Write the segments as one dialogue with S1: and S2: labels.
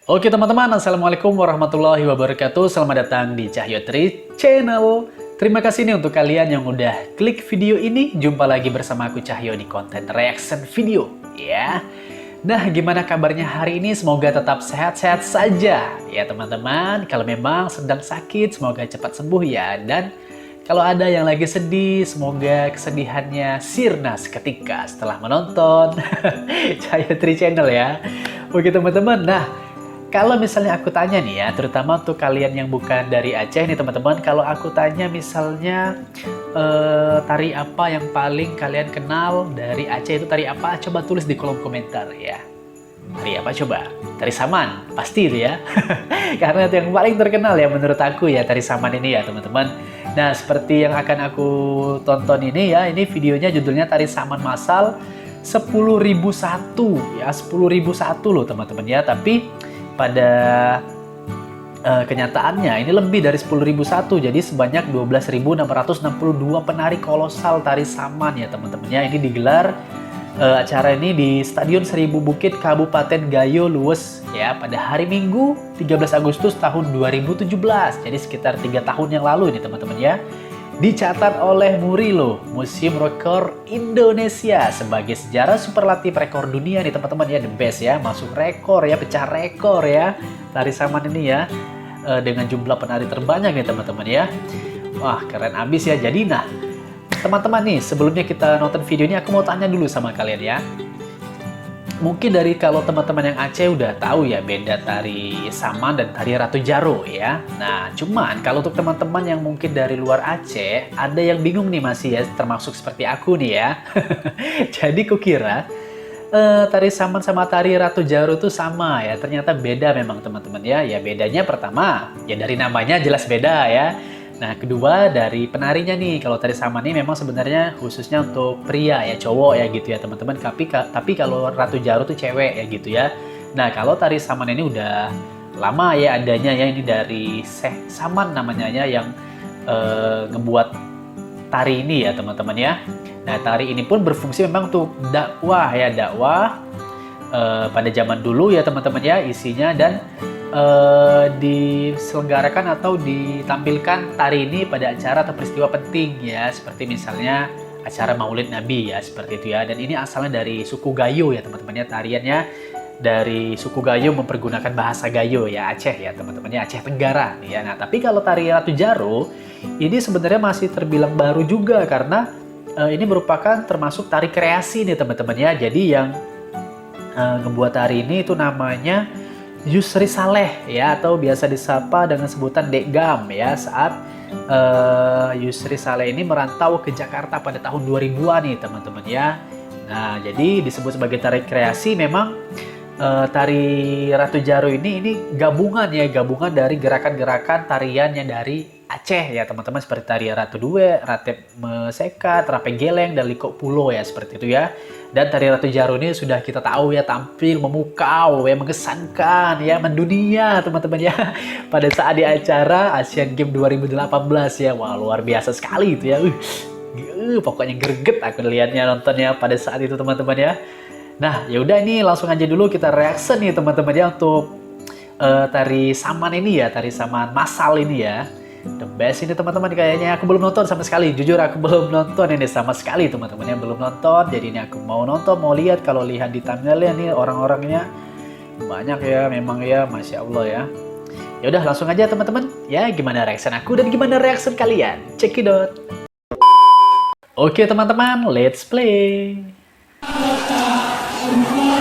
S1: Oke teman-teman, Assalamualaikum warahmatullahi wabarakatuh. Selamat datang di Cahyo Tri Channel. Terima kasih nih untuk kalian yang udah klik video ini. Jumpa lagi bersama aku Cahyo di konten reaction video ya. Nah, gimana kabarnya hari ini? Semoga tetap sehat-sehat saja ya teman-teman. Kalau memang sedang sakit, semoga cepat sembuh ya. Dan kalau ada yang lagi sedih, semoga kesedihannya sirna seketika setelah menonton Cahyo Tri Channel ya. Oke teman-teman, nah kalau misalnya aku tanya nih ya, terutama untuk kalian yang bukan dari Aceh nih teman-teman, kalau aku tanya misalnya tari apa yang paling kalian kenal dari Aceh itu tari apa? Coba tulis di kolom komentar ya. Tari apa coba? Tari Saman, pasti itu ya. Karena itu yang paling terkenal ya menurut aku ya, tari Saman ini ya teman-teman. Nah seperti yang akan aku tonton ini ya, ini videonya judulnya Tari Saman Massal 10.001 ya, 10.001 loh teman-teman ya, tapi pada kenyataannya ini lebih dari 10.001, jadi sebanyak 12.662 penari kolosal tari saman ya teman-teman ya. Ini digelar acara ini di Stadion Seribu Bukit Kabupaten Gayo Luwes ya pada hari Minggu 13 Agustus tahun 2017, jadi sekitar 3 tahun yang lalu ini teman-teman ya. Dicatat oleh Murilo, Museum Rekor Indonesia sebagai sejarah superlatif rekor dunia nih teman-teman ya, the best ya, masuk rekor ya, pecah rekor ya, tari saman ini ya, dengan jumlah penari terbanyak nih teman-teman ya. Wah keren abis ya. Jadi nah teman-teman nih, sebelumnya kita nonton video ini aku mau tanya dulu sama kalian ya. Mungkin dari kalau teman-teman yang Aceh udah tahu ya beda tari saman dan tari Ratu Jaro ya. Nah cuman kalau untuk teman-teman yang mungkin dari luar Aceh ada yang bingung nih masih ya, termasuk seperti aku nih ya. Jadi kukira tari saman sama tari Ratu Jaro itu sama ya, ternyata beda memang teman-teman ya. Ya bedanya pertama ya dari namanya jelas beda ya. Nah kedua dari penarinya nih, kalau tari saman ini memang sebenarnya khususnya untuk pria ya, cowok ya gitu ya teman-teman, tapi kalau Ratu Jaro tuh cewek ya gitu ya. Nah kalau tari saman ini udah lama ya adanya ya, ini dari Syekh Saman namanya ya, yang ngebuat tari ini ya teman-teman ya. Nah tari ini pun berfungsi memang untuk dakwah ya, dakwah pada zaman dulu ya teman-teman ya isinya, dan diselenggarakan atau ditampilkan tari ini pada acara atau peristiwa penting ya, seperti misalnya acara Maulid Nabi ya, seperti itu ya. Dan ini asalnya dari suku Gayo ya teman-teman ya, tariannya dari suku Gayo mempergunakan bahasa Gayo ya, Aceh ya teman-teman ya, Aceh Tenggara ya. Nah tapi kalau tari Ratu Jaro ini sebenarnya masih terbilang baru juga, karena ini merupakan termasuk tari kreasi nih teman-teman ya. Jadi yang ngebuat tari ini itu namanya Yusri Saleh ya, atau biasa disapa dengan sebutan Dek Gam ya. Saat Yusri Saleh ini merantau ke Jakarta pada tahun 2000-an nih teman-teman ya. Nah jadi disebut sebagai tari kreasi. Memang tari Ratu Jaro ini gabungan ya, gabungan dari gerakan-gerakan tarian yang dari Aceh ya teman-teman, seperti tari Ratu Due, Ratep Mesekat, Rape Geleng, dan Liko Pulo ya, seperti itu ya. Dan tari Ratu Jaro ini sudah kita tahu ya, tampil memukau ya, mengesankan ya, mendunia teman-teman ya pada saat di acara Asian Games 2018 ya. Wah luar biasa sekali itu ya. Pokoknya greget aku lihatnya, nontonnya pada saat itu teman-teman ya. Nah ya udah, ini langsung aja dulu kita reaction nih teman-teman ya untuk tari saman ini ya, tari saman massal ini ya. The best ini teman-teman, kayaknya aku belum nonton sama sekali. Jujur aku belum nonton ini sama sekali teman-teman yang belum nonton. Jadi ini aku mau nonton, mau lihat. Kalau lihat di thumbnailnya nih orang-orangnya banyak ya, memang ya, masya Allah ya. Ya udah langsung aja teman-teman ya, gimana reaction aku dan gimana reaction kalian, check it out. Oke teman-teman, let's play.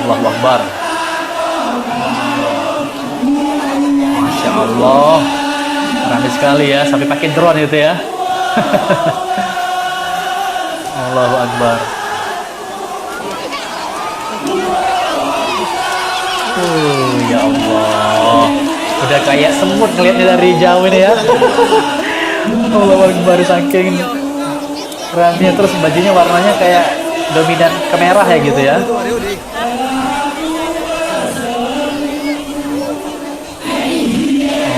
S1: Allahu Akbar. Masya Allah, ramai sekali ya, sampai pakai drone itu ya. Allahu Akbar. Ya Allah, udah kayak semut ngeliatnya dari jauh ini ya. Allahu Akbar, saking ramenya, terus bajunya warnanya kayak dominan kemerah ya gitu ya.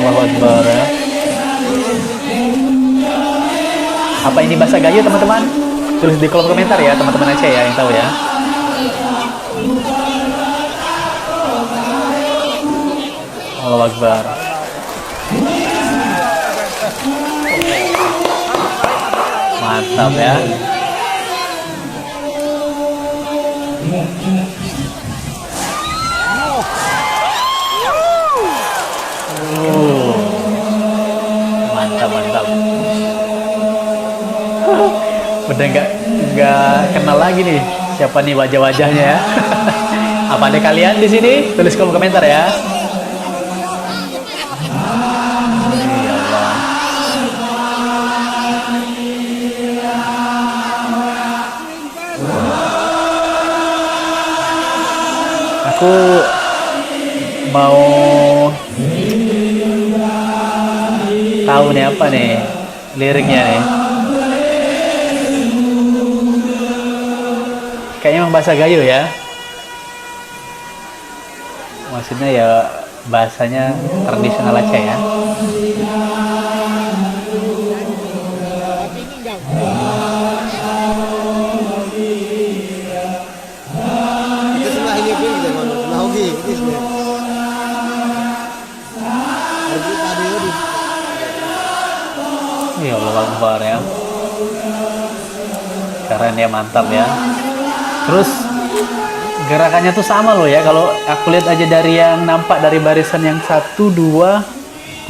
S1: Allahu Akbar ya. Apa ini bahasa Gayo teman-teman? Tulis di kolom komentar ya teman-teman Aceh ya yang tahu ya. Allahu Akbar. Mantap ya. Mantap, mantap. Udah nggak kenal lagi nih siapa nih wajah-wajahnya ya. Apa ada kalian di sini? Tulis kolom komentar ya. Ya Allah. Aku mau tahu nih apa nih liriknya nih. Kayaknya emang bahasa Gayo ya. Maksudnya ya bahasanya tradisional Aceh ya. Ya Allah Akbar ya. Keren ya, mantap ya. Terus gerakannya tuh sama loh ya. Kalau aku lihat aja dari yang nampak dari barisan yang 1, 2,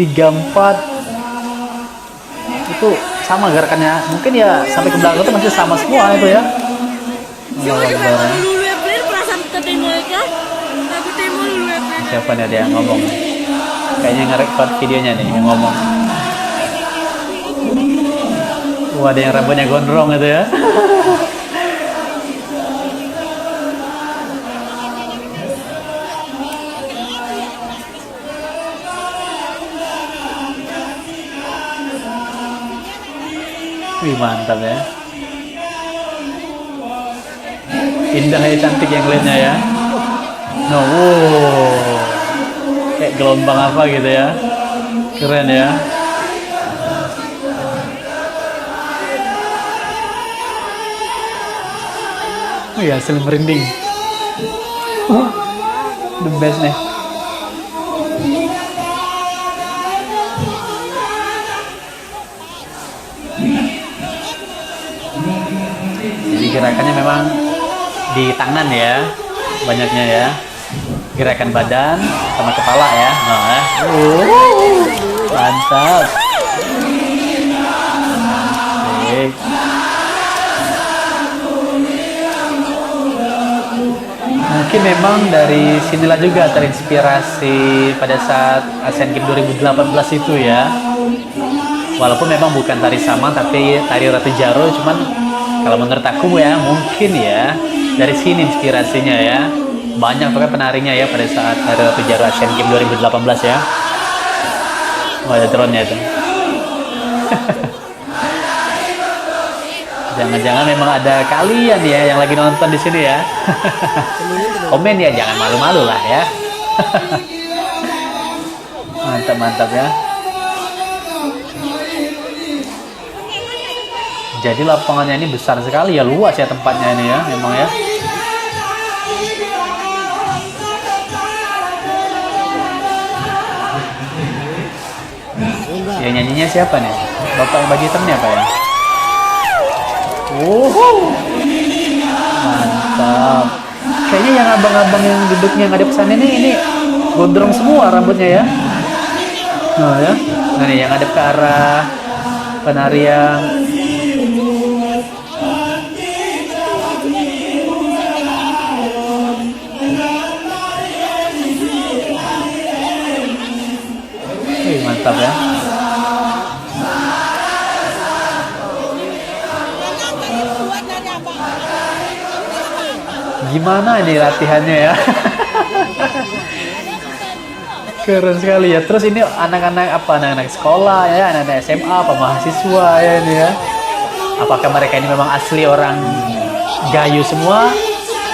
S1: 3, 4 itu sama gerakannya. Mungkin ya sampai ke belakang itu masih sama semua itu ya. Allah Akbar ya. Siapa nih ada yang ngomong? Kayaknya nge-record videonya nih yang ngomong. Wah, ada yang rambutnya gondrong itu ya. Wih, mantap ya. Indah ya, cantik yang liatnya ya. No, wow. Kayak gelombang apa gitu ya. Keren ya. Oh ya, hasil merinding. The best nih. Jadi gerakannya memang di tangan ya, banyaknya ya. Gerakan badan sama kepala ya. Nah, mantap. Oke. Mungkin memang dari sinilah juga terinspirasi pada saat Asian Games 2018 itu ya. Walaupun memang bukan tari saman tapi tari Ratu Jaro, cuman kalau menurut aku ya mungkin ya dari sini inspirasinya ya. Banyak pakai penarinya ya pada saat tari Ratu Jaro Asian Games 2018 ya. Wah, ada drone-nya itu. Jangan-jangan memang ada kalian ya yang lagi nonton di sini ya. Komen ya, jangan malu-malu lah ya. Mantap-mantap ya. Jadi lapangannya ini besar sekali ya, luas ya tempatnya ini ya, memang ya. Ya, nyanyinya siapa nih? Bapak yang baju hitamnya apa ya? Mantap. Kayaknya yang abang-abang yang duduknya ngadep sana ini gondrong semua rambutnya ya. Nah ya. Nah nih yang ngadep ke arah penari yang mantap ya. Gimana ini latihannya ya? Keren sekali ya. Terus ini anak-anak apa? Anak-anak sekolah ya, anak-anak SMA, apa mahasiswa ya ini ya? Apakah mereka ini memang asli orang Gayo semua,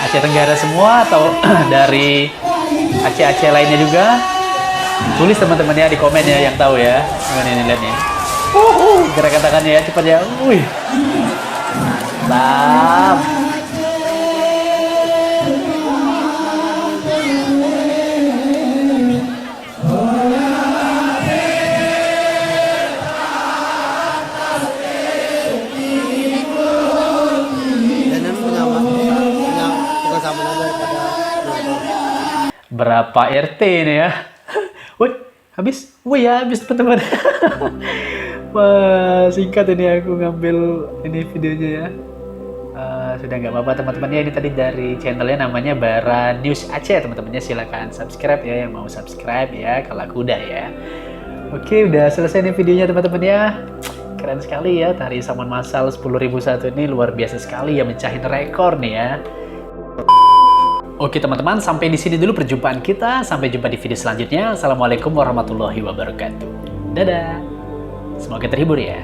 S1: Aceh Tenggara semua, atau dari Aceh-Aceh lainnya juga? Tulis teman-teman ya di komen ya yang tahu ya. Gimana ini lihat nih. Gerakan tangannya ya, cepat ya. Wih. Mantap. para Pak RT nih ya. Woi, habis? Woi ya, habis teman-teman. Wah, singkat ini aku ngambil ini videonya ya. Sudah nggak apa-apa teman-teman ya, ini tadi dari channelnya namanya Bara News Aceh teman-temannya, silakan subscribe ya yang mau subscribe ya, kalau aku udah ya. Oke, udah selesai nih videonya teman-teman ya. Keren sekali ya, tari Saman Masal 10.001 ini luar biasa sekali ya, mencahin rekor nih ya. Oke teman-teman, sampai di sini dulu perjumpaan kita. Sampai jumpa di video selanjutnya. Assalamualaikum warahmatullahi wabarakatuh. Dadah. Semoga terhibur ya.